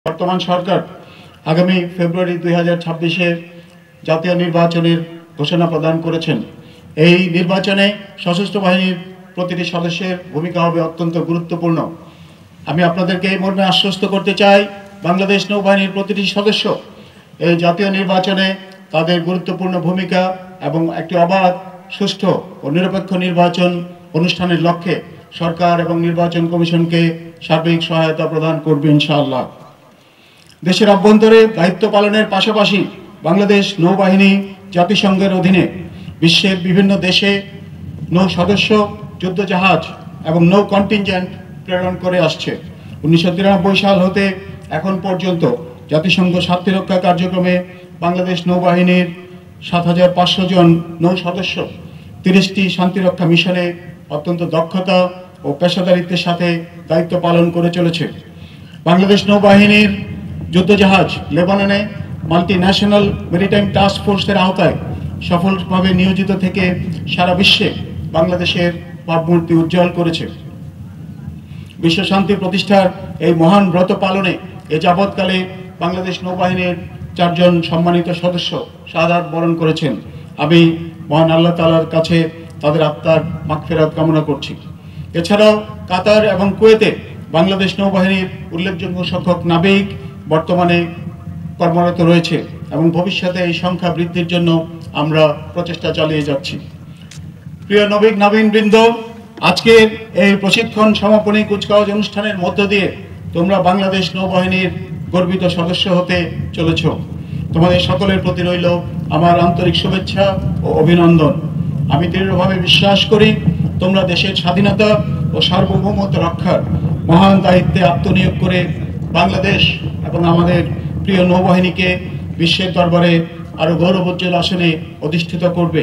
বর্তমান সরকার আগামী ফেব্রুয়ারি 2026-এর জাতীয় নির্বাচনের ঘোষণা প্রদান করেছেন। এই নির্বাচনে সশস্ত্র বাহিনীর প্রতিটি সদস্যের ভূমিকা হবে অত্যন্ত গুরুত্বপূর্ণ। আমি আপনাদেরকে এই মর্মে আশ্বস্ত করতে চাই, বাংলাদেশ নৌবাহিনীর প্রতিটি সদস্য এই জাতীয় নির্বাচনে তাদের গুরুত্বপূর্ণ ভূমিকা এবং একটি অবাধ, সুষ্ঠু ও নিরপেক্ষ নির্বাচন অনুষ্ঠানের লক্ষ্যে সরকার এবং নির্বাচন কমিশনকে সার্বিক সহায়তা প্রদান করবে ইনশাআল্লাহ। দেশের অভ্যন্তরে দায়িত্ব পালনের পাশাপাশি বাংলাদেশ নৌবাহিনী জাতিসংঘের অধীনে বিশ্বের বিভিন্ন দেশে নৌ সদস্য, যুদ্ধজাহাজ এবং নৌ কন্টিনজেন্ট প্রেরণ করে আসছে। 1993 সাল হতে এখন পর্যন্ত জাতিসংঘ শান্তিরক্ষা কার্যক্রমে বাংলাদেশ নৌবাহিনীর 7,500 জন নৌ সদস্য 30টি শান্তিরক্ষা মিশনে অত্যন্ত দক্ষতা ও পেশাদারিত্বের সাথে দায়িত্ব পালন করে চলেছে। বাংলাদেশ নৌবাহিনীর যুদ্ধজাহাজ লেবাননে মাল্টি ন্যাশনাল মেরিটাইম টাস্ক ফোর্সের আওতায় সফলভাবে নিয়োজিত থেকে সারা বিশ্বে বাংলাদেশের ভাবমূর্তি উজ্জ্বল করেছে। বিশ্ব শান্তি প্রতিষ্ঠার এই মহান ব্রত পালনে এ যাবৎকালে বাংলাদেশ নৌবাহিনীর 4 জন সম্মানিত সদস্য শাহাদাত বরণ করেছেন। আমি মহান আল্লাহ তাআলার কাছে তাদের আত্মার মাগফিরাত কামনা করছি। এছাড়াও কাতার এবং কুয়েতে বাংলাদেশ নৌবাহিনীর উল্লেখযোগ্য সংখ্যক নাবিক বর্তমানে কর্মরত রয়েছে এবং ভবিষ্যতে এই সংখ্যা বৃদ্ধির জন্য আমরা প্রচেষ্টা চালিয়ে যাচ্ছি। প্রিয় নবীনবৃন্দ, আজকের এই প্রশিক্ষণ সমাপনী কুচকাওয়াজ অনুষ্ঠানের মধ্য দিয়ে তোমরা বাংলাদেশ নৌবাহিনীর গর্বিত সদস্য হতে চলেছ। তোমাদের সকলের প্রতি রইল আমার আন্তরিক শুভেচ্ছা ও অভিনন্দন। আমি দৃঢ়ভাবে বিশ্বাস করি তোমরা দেশের স্বাধীনতা ও সার্বভৌমত্ব রক্ষার মহান দায়িত্বে আত্মনিয়োগ করে বাংলাদেশ এবং আমাদের প্রিয় নৌবাহিনীকে বিশ্বের দরবারে আরো গৌরবোজ্জ্বল আসনে অধিষ্ঠিত করবে।